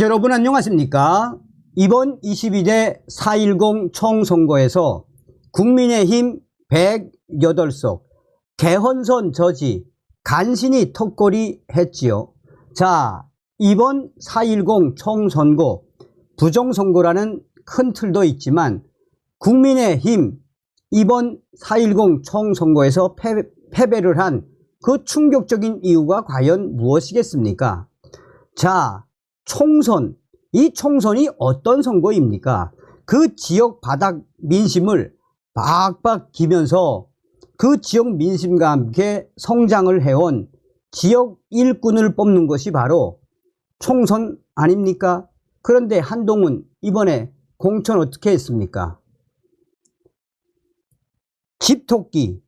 여러분 안녕하십니까? 이번 22대 4.10 총선거에서 국민의힘 108석 개헌선 저지 간신히 턱걸이 했지요. 자, 이번 4.10 총선거 부정선거라는 큰 틀도 있지만 국민의힘 이번 4.10 총선거에서 패배를 한 그 충격적인 이유가 과연 무엇이겠습니까? 자, 총선, 이 총선이 어떤 선거입니까? 그 지역 바닥 민심을 박박 기면서 그 지역 민심과 함께 성장을 해온 지역 일꾼을 뽑는 것이 바로 총선 아닙니까? 그런데 한동훈 이번에 공천 어떻게 했습니까? 집토끼,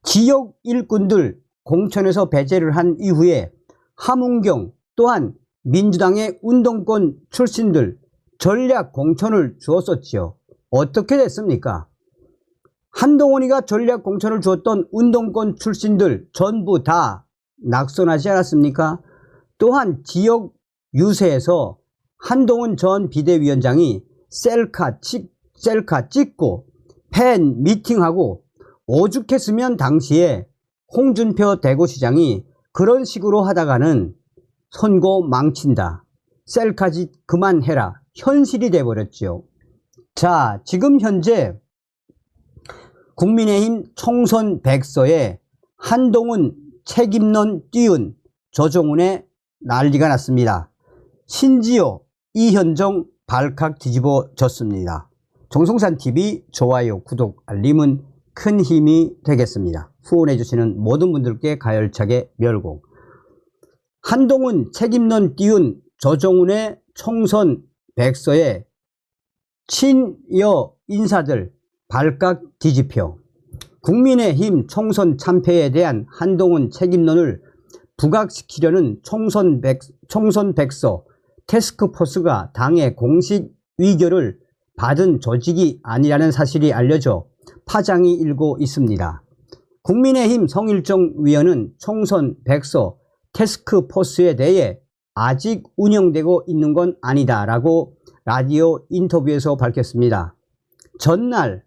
지역 일꾼들 공천에서 배제를 한 이후에 함은경 또한 민주당의 운동권 출신들 전략 공천을 주었었지요. 어떻게 됐습니까? 한동훈이가 전략 공천을 주었던 운동권 출신들 전부 다 낙선하지 않았습니까? 또한 지역 유세에서 한동훈 전 비대위원장이 셀카 찍고 팬 미팅하고 오죽했으면 당시에 홍준표 대구시장이 그런 식으로 하다가는 선거 망친다, 셀카짓 그만해라, 현실이 돼버렸죠. 자, 지금 현재 국민의힘 총선 백서에 한동훈 책임론 띄운 조정훈의 난리가 났습니다. 심지어 이현정 발칵 뒤집어졌습니다. 정성산TV 좋아요, 구독, 알림은 큰 힘이 되겠습니다. 후원해주시는 모든 분들께 가열차게 멸공. 한동훈 책임론 띄운 조정훈의 총선 백서에 친여 인사들 발칵 뒤집혀 국민의힘 총선 참패에 대한 한동훈 책임론을 부각시키려는 총선 백서 태스크포스가 당의 공식 의결을 받은 조직이 아니라는 사실이 알려져 파장이 일고 있습니다. 국민의힘 성일종 위원은 총선 백서 태스크포스에 대해 아직 운영되고 있는 건 아니다 라고 라디오 인터뷰에서 밝혔습니다. 전날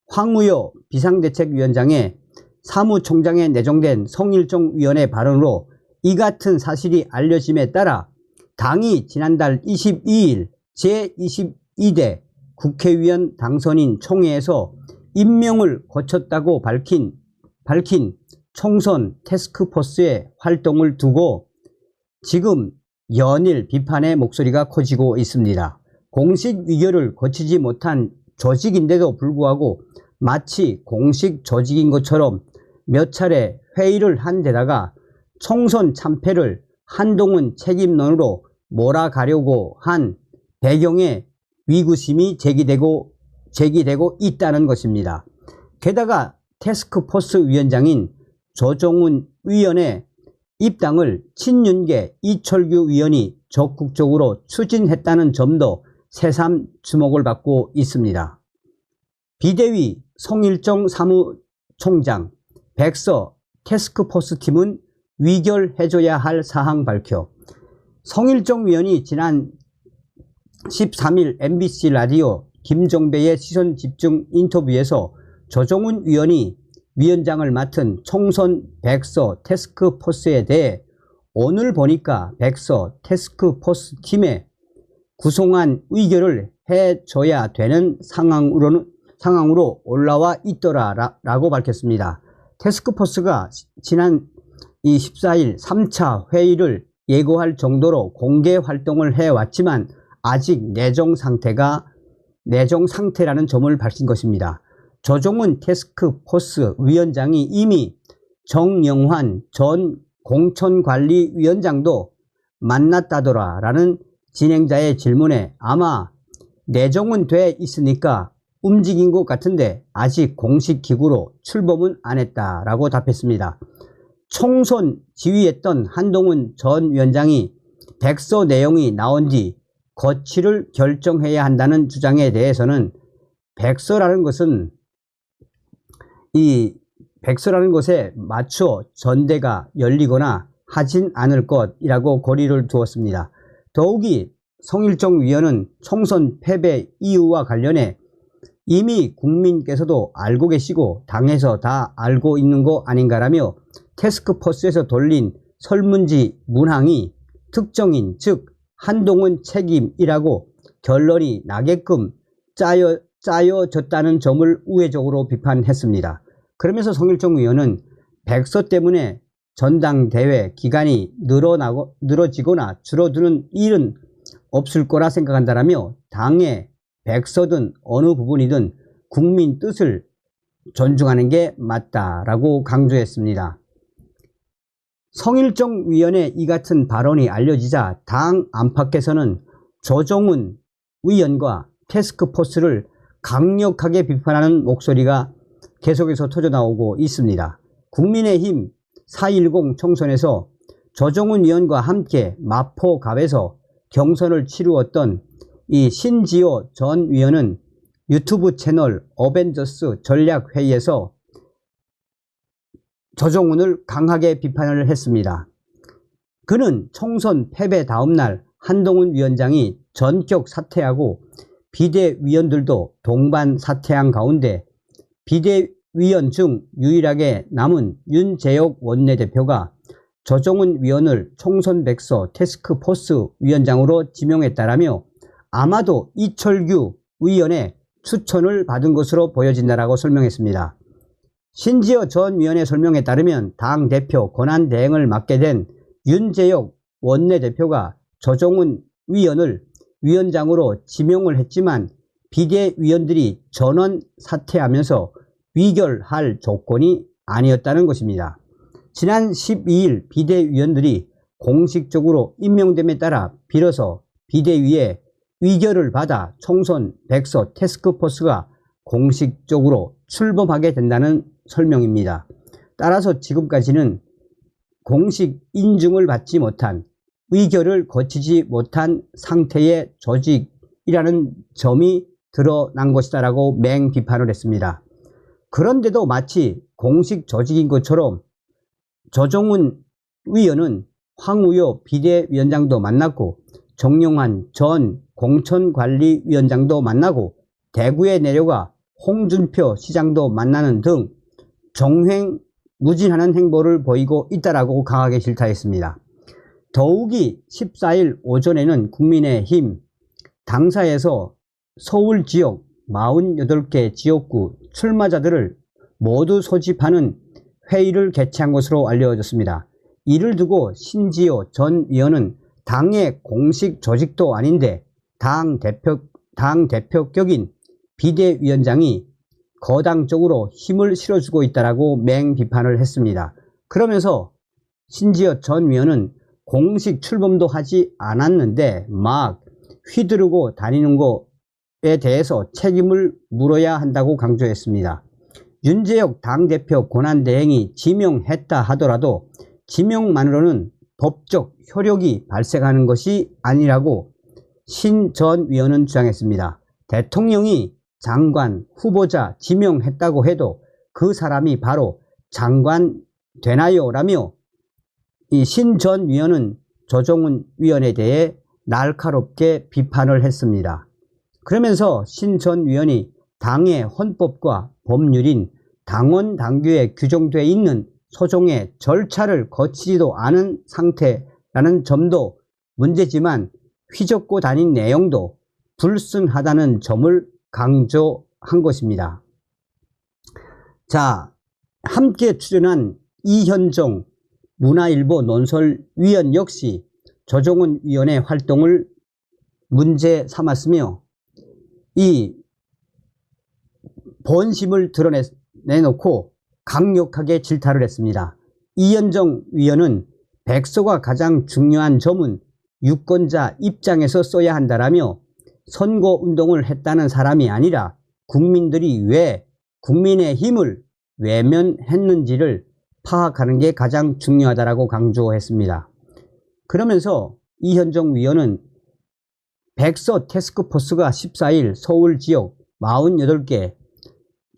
황우여 비상대책위원장의 사무총장에 내정된 성일종 위원의 발언으로 이 같은 사실이 알려짐에 따라 당이 지난달 22일 제22대 국회의원 당선인 총회에서 임명을 거쳤다고 밝힌 총선 태스크포스의 활동을 두고 지금 연일 비판의 목소리가 커지고 있습니다. 공식 의결을 거치지 못한 조직인데도 불구하고 마치 공식 조직인 것처럼 몇 차례 회의를 한 데다가 총선 참패를 한동훈 책임론으로 몰아가려고 한 배경에 위구심이 제기되고 있다는 것입니다. 게다가 태스크포스 위원장인 조정훈 위원의 입당을 친윤계 이철규 위원이 적극적으로 추진했다는 점도 새삼 주목을 받고 있습니다. 비대위 성일종 사무총장 백서 태스크포스 팀은 위결해줘야 할 사항 밝혀 성일종 위원이 지난 13일 MBC 라디오 김종배의 시선집중 인터뷰에서 조정훈 위원이 위원장을 맡은 총선 백서 태스크포스에 대해 오늘 보니까 백서 태스크포스 팀에 구성한 의결을 해줘야 되는 상황으로 올라와 있더라 라고 밝혔습니다. 태스크포스가 지난 14일 3차 회의를 예고할 정도로 공개 활동을 해왔지만 아직 내정 상태라는 점을 밝힌 것입니다. 조정훈 태스크포스 위원장이 이미 정영환 전 공천관리위원장도 만났다더라 라는 진행자의 질문에 아마 내정은 돼 있으니까 움직인 것 같은데 아직 공식 기구로 출범은 안 했다라고 답했습니다. 총선 지휘했던 한동훈 전 위원장이 백서 내용이 나온 뒤 거취를 결정해야 한다는 주장에 대해서는 백서라는 것에 맞춰 전대가 열리거나 하진 않을 것이라고 거리를 두었습니다. 더욱이 성일종 위원은 총선 패배 이유와 관련해 이미 국민께서도 알고 계시고 당에서 다 알고 있는 거 아닌가라며 태스크포스에서 돌린 설문지 문항이 특정인 즉 한동훈 책임이라고 결론이 나게끔 짜여졌다는 점을 우회적으로 비판했습니다. 그러면서 성일종 위원은 백서 때문에 전당대회 기간이 늘어지거나 줄어드는 일은 없을 거라 생각한다라며 당의 백서든 어느 부분이든 국민 뜻을 존중하는 게 맞다라고 강조했습니다. 성일종 위원의 이 같은 발언이 알려지자 당 안팎에서는 조정훈 위원과 태스크포스를 강력하게 비판하는 목소리가 계속해서 터져나오고 있습니다. 국민의힘 4.10 총선에서 조정훈 위원과 함께 마포갑에서 경선을 치루었던 이 신지호 전 위원은 유튜브 채널 어벤져스 전략회의에서 조정훈을 강하게 비판을 했습니다. 그는 총선 패배 다음날 한동훈 위원장이 전격 사퇴하고 비대위원들도 동반 사퇴한 가운데 비대위원 중 유일하게 남은 윤재옥 원내대표가 조정훈 위원을 총선 백서 태스크포스 위원장으로 지명했다라며 아마도 이철규 위원의 추천을 받은 것으로 보여진다라고 설명했습니다. 신지호 전 위원의 설명에 따르면 당대표 권한대행을 맡게 된 윤재옥 원내대표가 조정훈 위원을 위원장으로 지명을 했지만 비대위원들이 전원 사퇴하면서 위결할 조건이 아니었다는 것입니다. 지난 12일 비대위원들이 공식적으로 임명됨에 따라 비로소 비대위에 위결을 받아 총선 백서 태스크포스가 공식적으로 출범하게 된다는 설명입니다. 따라서 지금까지는 공식 인증을 받지 못한 의결을 거치지 못한 상태의 조직이라는 점이 드러난 것이다 라고 맹비판을 했습니다. 그런데도 마치 공식 조직인 것처럼 조정훈 위원은 황우여 비대위원장도 만났고 정용환 전 공천관리위원장도 만나고 대구에 내려가 홍준표 시장도 만나는 등 종횡무진하는 행보를 보이고 있다라고 강하게 질타했습니다. 더욱이 14일 오전에는 국민의힘 당사에서 서울 지역 48개 지역구 출마자들을 모두 소집하는 회의를 개최한 것으로 알려졌습니다. 이를 두고 신지호 전 위원은 당의 공식 조직도 아닌데 당 대표격인 비대위원장이 거당적으로 힘을 실어주고 있다라고 맹비판을 했습니다. 그러면서 신지호 전 위원은 공식 출범도 하지 않았는데 막 휘두르고 다니는 것에 대해서 책임을 물어야 한다고 강조했습니다. 윤재옥 당대표 권한대행이 지명했다 하더라도 지명만으로는 법적 효력이 발생하는 것이 아니라고 신 전 위원은 주장했습니다. 대통령이 장관 후보자 지명했다고 해도 그 사람이 바로 장관 되나요? 라며 이 신 전 위원은 조정훈 위원에 대해 날카롭게 비판을 했습니다. 그러면서 신 전 위원이 당의 헌법과 법률인 당원 당규에 규정되어 있는 소송의 절차를 거치지도 않은 상태라는 점도 문제지만 휘젓고 다닌 내용도 불순하다는 점을 강조한 것입니다. 자, 함께 출연한 이현종 문화일보 논설위원 역시 조정훈 위원의 활동을 문제 삼았으며 이 본심을 드러내놓고 강력하게 질타를 했습니다. 이현종 위원은 백서가 가장 중요한 점은 유권자 입장에서 써야 한다라며 선거운동을 했다는 사람이 아니라 국민들이 왜 국민의힘을 외면했는지를 파악하는 게 가장 중요하다라고 강조했습니다. 그러면서 이현종 위원은 백서 태스크포스가 14일 서울 지역 48개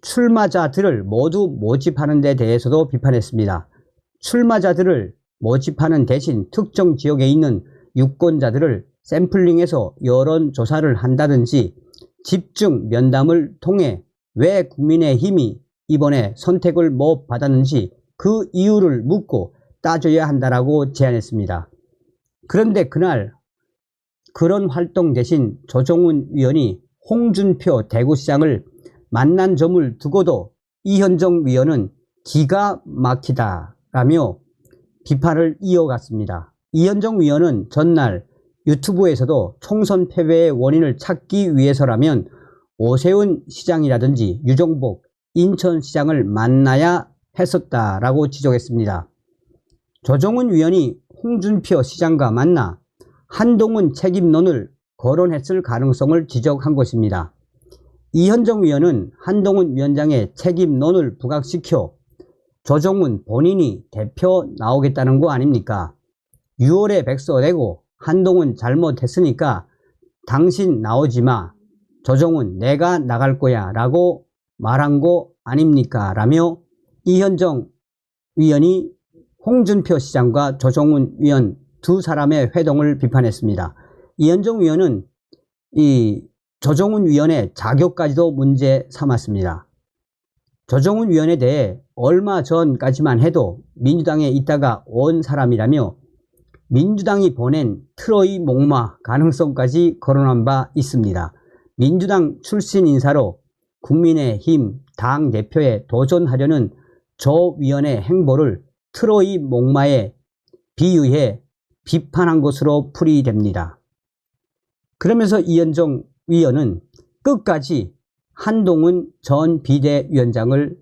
출마자들을 모두 모집하는 데 대해서도 비판했습니다. 출마자들을 모집하는 대신 특정 지역에 있는 유권자들을 샘플링해서 여론조사를 한다든지 집중 면담을 통해 왜 국민의힘이 이번에 선택을 못 받았는지 그 이유를 묻고 따져야 한다라고 제안했습니다. 그런데 그날 그런 활동 대신 조정훈 위원이 홍준표 대구시장을 만난 점을 두고도 이현정 위원은 기가 막히다라며 비판을 이어갔습니다. 이현정 위원은 전날 유튜브에서도 총선 패배의 원인을 찾기 위해서라면 오세훈 시장이라든지 유정복 인천시장을 만나야 했었다라고 지적했습니다. 조정훈 위원이 홍준표 시장과 만나 한동훈 책임론을 거론했을 가능성을 지적한 것입니다. 이현정 위원은 한동훈 위원장의 책임론을 부각시켜 조정훈 본인이 대표 나오겠다는 거 아닙니까? 6월에 백서내고 한동훈 잘못했으니까 당신 나오지 마. 조정훈 내가 나갈 거야 라고 말한 거 아닙니까? 라며 이현정 위원이 홍준표 시장과 조정훈 위원 두 사람의 회동을 비판했습니다. 이현정 위원은 이 조정훈 위원의 자격까지도 문제 삼았습니다. 조정훈 위원에 대해 얼마 전까지만 해도 민주당에 있다가 온 사람이라며 민주당이 보낸 트로이 목마 가능성까지 거론한 바 있습니다. 민주당 출신 인사로 국민의힘 당대표에 도전하려는 조 위원의 행보를 트로이 목마에 비유해 비판한 것으로 풀이됩니다. 그러면서 이현정 위원은 끝까지 한동훈 전 비대위원장을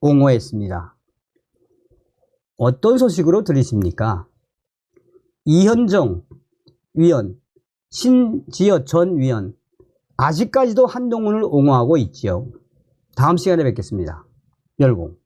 옹호했습니다. 어떤 소식으로 들리십니까? 이현정 위원, 신지어 전 위원 아직까지도 한동훈을 옹호하고 있지요. 다음 시간에 뵙겠습니다. 열공.